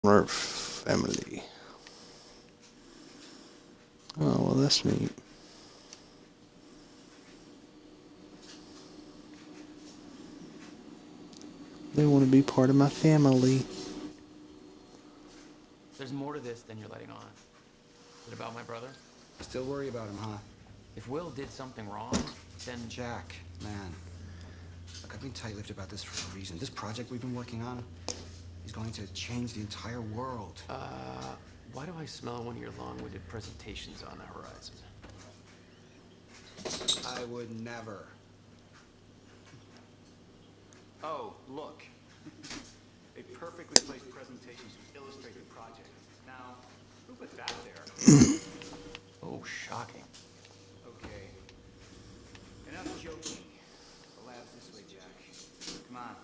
Our family. Oh, well, that's neat. They want to be part of my family. There's more to this than you're letting on. Is it about my brother? Still worry about him, huh? If Will did something wrong, then... Jack, man. Look, I've been tight-lipped about this for a reason. This project we've been working on is going to change the entire world. Why do I smell one of your long-winded presentations on the horizon? I would never. Oh, look. A perfectly placed presentation to illustrate the project. Now, who put that there? Oh, shocking. Okay. Enough joking. The lab's this way, Jack. Come on.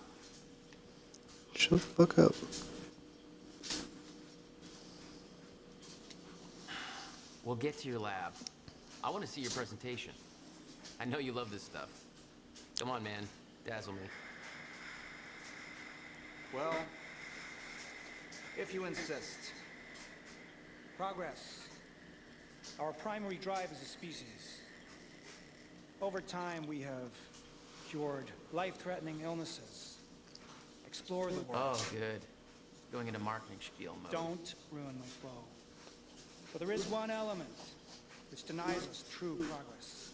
Shut the fuck up. We'll get to your lab. I want to see your presentation. I know you love this stuff. Come on, man. Dazzle me. Well, if you insist. Progress. Our primary drive as a species. Over time, we have cured life-threatening illnesses. Explored the world. Oh, good. Going into marketing spiel mode. Don't ruin my flow. But there is one element which denies us true progress.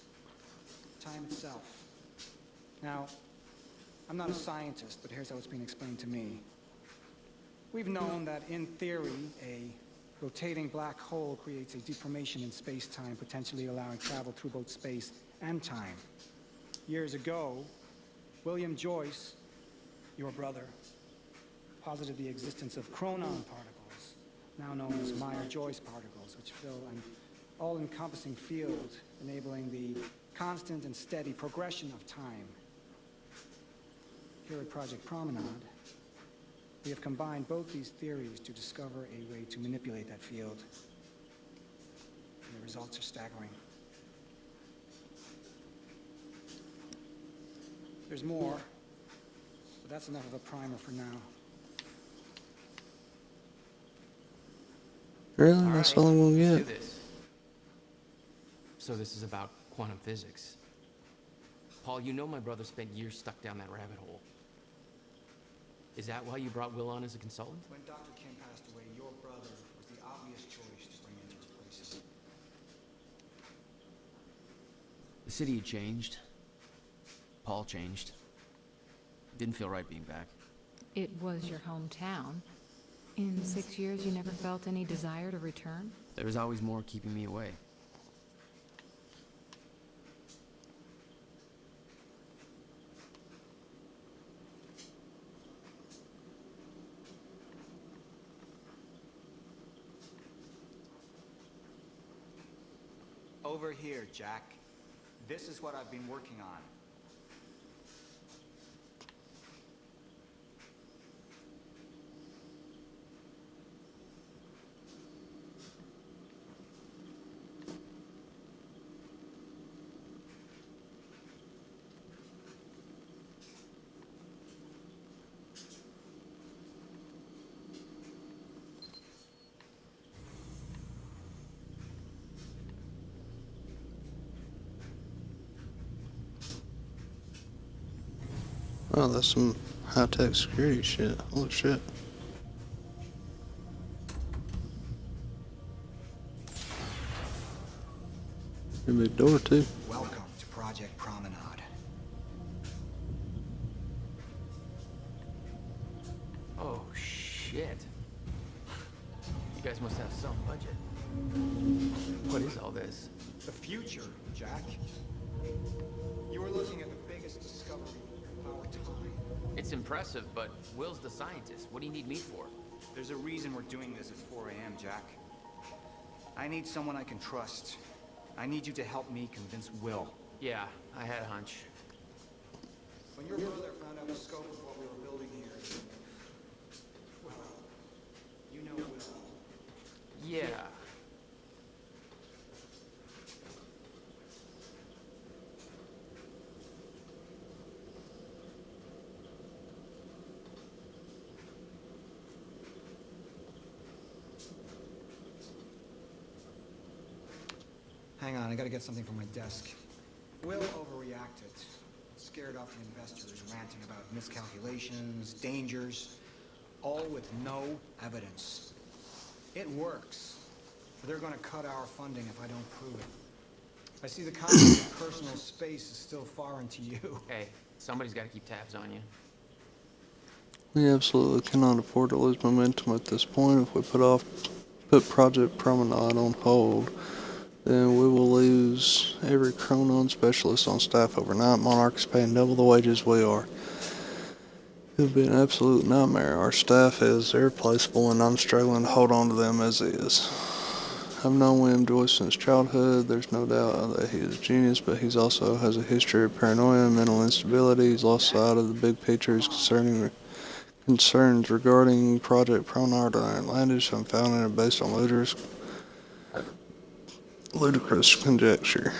Time itself. Now, I'm not a scientist, but here's how it's been explained to me. We've known that, in theory, a rotating black hole creates a deformation in space-time, potentially allowing travel through both space and time. Years ago, William Joyce, your brother, posited the existence of chronon particles, now known as Meyer-Joyce particles, which fill an all-encompassing field, enabling the constant and steady progression of time. Here at Project Promenade, we have combined both these theories to discover a way to manipulate that field. And the results are staggering. There's more, but that's enough of a primer for now. Really? That's all I'm gonna Let's get? do this. So this is about quantum physics. Paul, you know my brother spent years stuck down that rabbit hole. Is that why you brought Will on as a consultant? When Dr. Kim passed away, your brother was the obvious choice to bring in to replace him. The city had changed. Paul changed. Didn't feel right being back. It was your hometown. In 6 years, you never felt any desire to return? There was always more keeping me away. Over here, Jack. This is what I've been working on. Oh, that's some high-tech security shit. Holy shit. A big door, too. Welcome to Project Promenade. Oh, shit. You guys must have some budget. What is all this? The future, Jack. You were looking at the biggest discovery of our time. It's impressive, but Will's the scientist. What do you need me for? There's a reason we're doing this at 4 a.m., Jack. I need someone I can trust. I need you to help me convince Will. Yeah, I had a hunch. When your brother found out the scope of what we were building here, well, you know Will. Yeah. Hang on, I gotta get something from my desk. Will overreacted. Scared off the investors, ranting about miscalculations, dangers, all with no evidence. It works. But they're gonna cut our funding if I don't prove it. I see the concept of personal space is still foreign to you. Hey, somebody's got to keep tabs on you. We absolutely cannot afford to lose momentum at this point. If we put Project Promenade on hold, then we will lose every Chronon specialist on staff overnight. Monarch is paying double the wages we are. It would be an absolute nightmare. Our staff is irreplaceable, and I'm struggling to hold on to them as is. I've known William Joyce since childhood. There's no doubt that he is a genius, but he also has a history of paranoia and mental instability. He's lost sight of the big picture. His concerns regarding Project Promenade are outlandish, unfounded, and based on ludicrous conjecture.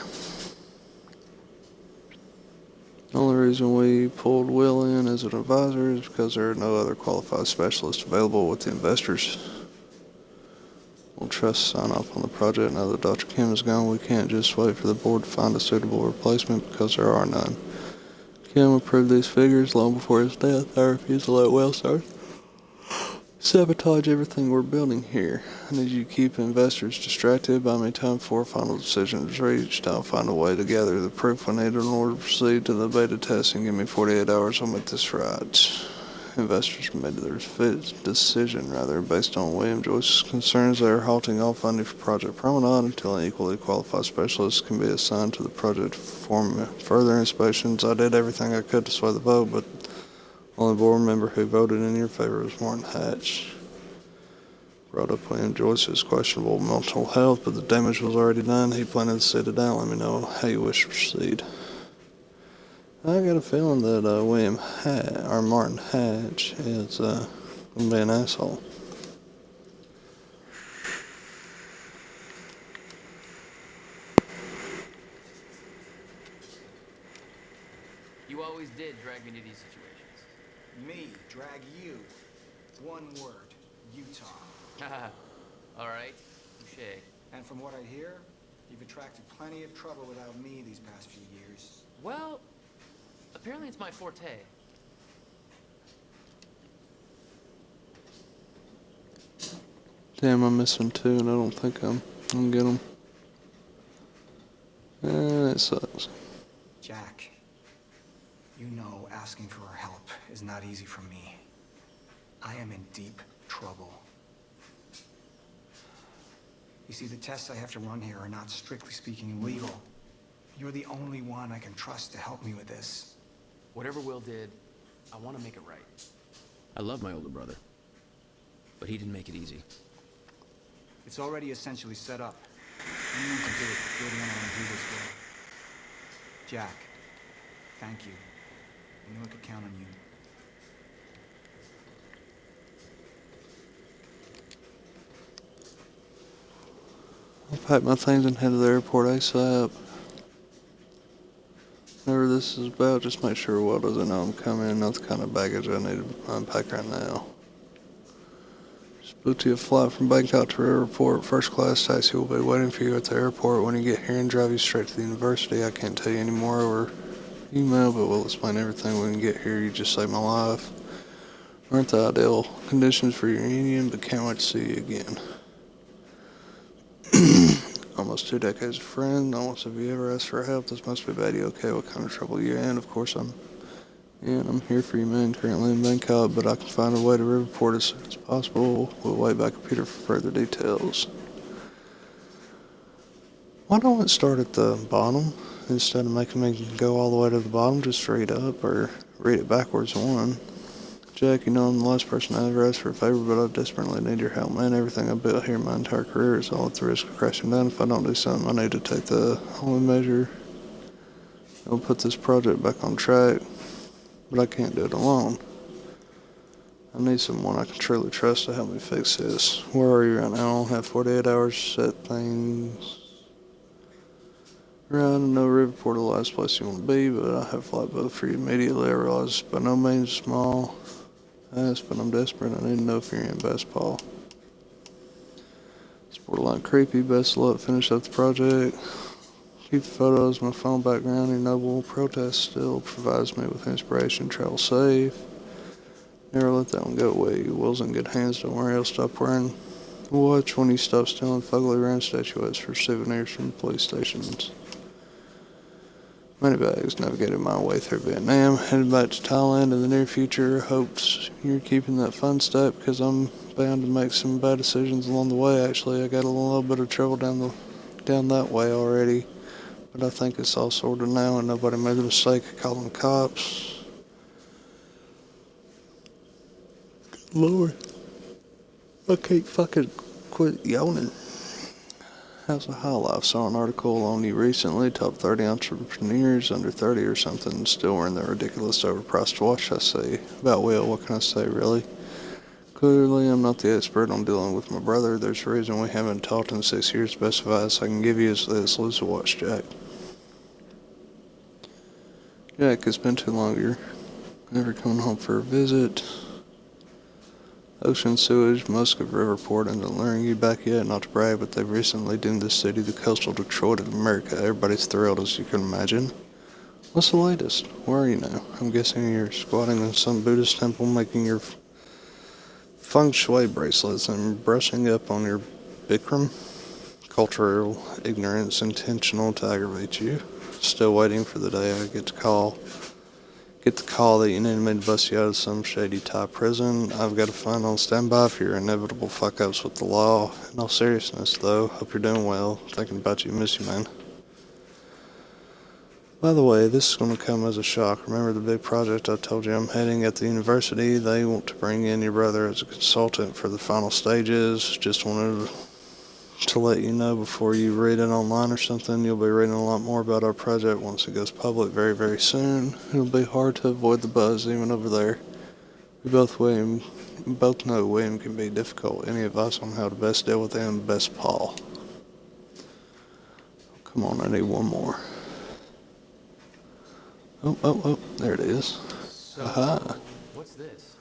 The only reason we pulled Will in as an advisor is because there are no other qualified specialists available with the investors. We'll trust to sign off on the project now that Dr. Kim is gone. We can't just wait for the board to find a suitable replacement because there are none. Kim approved these figures long before his death. I refuse to let Will start sabotage everything we're building here. I need you to keep investors distracted. By me time before a final decision is reached, I'll find a way to gather the proof we need in order to proceed to the beta testing. Give me 48 hours, I'll make this right. Investors made their decision based on William Joyce's concerns. They are halting all funding for Project Promenade until an equally qualified specialist can be assigned to the project to perform further inspections. I did everything I could to sway the vote, but the only board member who voted in your favor was Martin Hatch. Brought up William Joyce's questionable mental health, but the damage was already done. He planted the seed it down. Let me know how you wish to proceed. I got a feeling that Martin Hatch is going to be an asshole. You always did drag me to these situations. Me, drag you. One word, Utah. Haha. All right. Touché. And from what I hear, you've attracted plenty of trouble without me these past few years. Well, apparently it's my forte. Damn, I'm missing two, and I don't think I'm gonna get them. It sucks. Jack, you know asking for our help is not easy for me. I am in deep trouble. You see, the tests I have to run here are not strictly speaking legal. You're the only one I can trust to help me with this. Whatever Will did, I want to make it right. I love my older brother, but he didn't make it easy. It's already essentially set up. You need to do it. You're the one I want to do this with. Jack, thank you. I knew I could count on you. I'll pack my things and head to the airport ASAP. Whatever this is about, just make sure Will doesn't know I'm coming. Not the kind of baggage I need to unpack right now. Just booked you a flight from Bangkok to the airport. First class taxi will be waiting for you at the airport when you get here and drive you straight to the university. I can't tell you any more over email, but we'll explain everything when you get here. You just saved my life. Aren't the ideal conditions for your reunion, but can't wait to see you again. Almost 2 decades of friend. Not once have you ever asked for help. This must be bad. You okay? What kind of trouble you're in? Of course I'm here for you, man. Currently in Bangkok, but I can find a way to report as soon as possible. We'll wait by computer for further details. Why don't it start at the bottom instead of making me go all the way to the bottom? Just read up or read it backwards one. Jack, you know I'm the last person I ever asked for a favor, but I desperately need your help, man. Everything I've built here my entire career is all at the risk of crashing down. If I don't do something, I need to take the only measure that'll put this project back on track, but I can't do it alone. I need someone I can truly trust to help me fix this. Where are you right now? I only have 48 hours to set things right. I know Riverport is the last place you want to be, but I have a flight booked for you immediately. I realize it's by no means small. But I'm desperate. I need to know if you're in Best Paul. It's borderline creepy. Best of luck. Finish up the project. Keep the photos in my phone background. Your noble protest still provides me with inspiration. Travel safe. Never let that one go away. Will's in good hands. Don't worry, I'll stop wearing a watch when you stop stealing fugly round statuettes for souvenirs from police stations. Money bags navigated my way through Vietnam. Headed back to Thailand in the near future. Hopes you're keeping that fun step because I'm bound to make some bad decisions along the way. Actually, I got a little bit of trouble down that way already. But I think it's all sorted now and nobody made the mistake of calling the cops. Good Lord. I can't fucking quit yawning. How's the high life? Saw an article on you recently. Top 30 entrepreneurs under 30 or something still wearing their ridiculous overpriced watch. I say. About Will, what can I say, really? Clearly, I'm not the expert on dealing with my brother. There's a reason we haven't talked in 6 years. Best advice I can give you is this: lose the watch, Jack. Jack, it's been too long. You're never coming home for a visit. Ocean sewage, Muscat Riverport, and luring you back yet. Not to brag, but they've recently deemed this city the coastal Detroit of America. Everybody's thrilled, as you can imagine. What's the latest? Where are you now? I'm guessing you're squatting in some Buddhist temple, making your feng shui bracelets and brushing up on your Bikram. Cultural ignorance intentional to aggravate you. Still waiting for the day I get the call that you need me to bust you out of some shady Thai prison. I've got a fund on standby for your inevitable fuck-ups with the law. In all seriousness, though, hope you're doing well. Thinking about you, miss you, man. By the way, this is going to come as a shock. Remember the big project I told you I'm heading at the university? They want to bring in your brother as a consultant for the final stages. Just wanted to let you know before you read it online or something. You'll be reading a lot more about our project once it goes public very, very soon. It'll be hard to avoid the buzz even over there. We both know William can be difficult. Any advice on how to best deal with him? Best Paul. Come on, I need one more. Oh, there it is. So, Aha. what's this?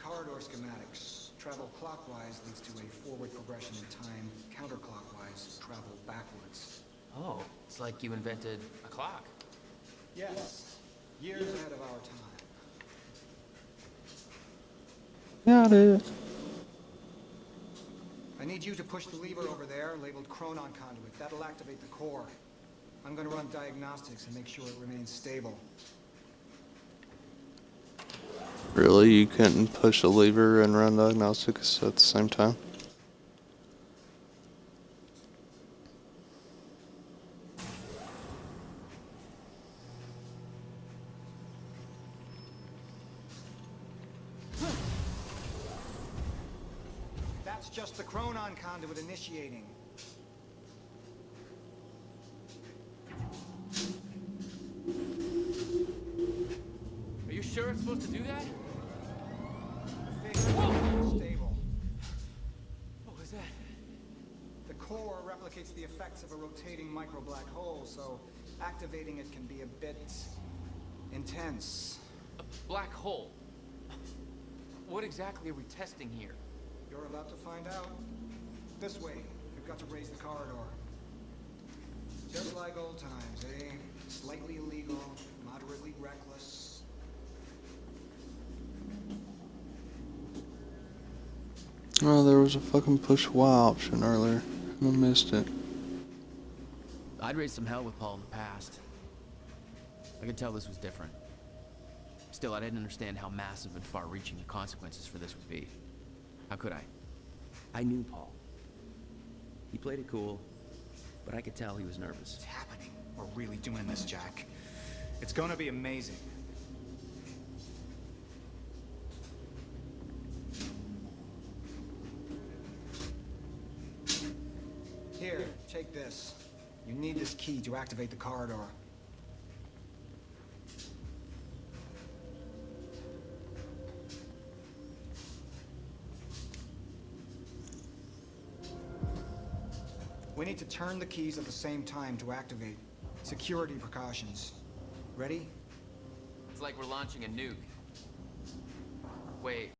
Corridor schematics. Travel clockwise leads to a forward progression in time. Counterclockwise, travel backwards. Oh, it's like you invented a clock. Yes, years ahead of our time. Got it. I need you to push the lever over there, labeled Chronon conduit. That'll activate the core. I'm going to run diagnostics and make sure it remains stable. Really? You couldn't push a lever and run diagnostics at the same time? That's just the Chronon conduit initiating. Are you sure it's supposed to do that? Stable. What was that? The core replicates the effects of a rotating micro-black hole, so activating it can be a bit intense. A black hole. What exactly are we testing here? You're about to find out. This way. We've got to raise the corridor. Just like old times, eh? Slightly illegal, moderately reckless. Oh, there was a fucking push Y option earlier, and I missed it. I'd raised some hell with Paul in the past. I could tell this was different. Still, I didn't understand how massive and far-reaching the consequences for this would be. How could I? I knew Paul. He played it cool, but I could tell he was nervous. It's happening. We're really doing this, Jack. It's gonna be amazing. Here, take this. You need this key to activate the corridor. We need to turn the keys at the same time to activate. Security precautions. Ready? It's like we're launching a nuke. Wait.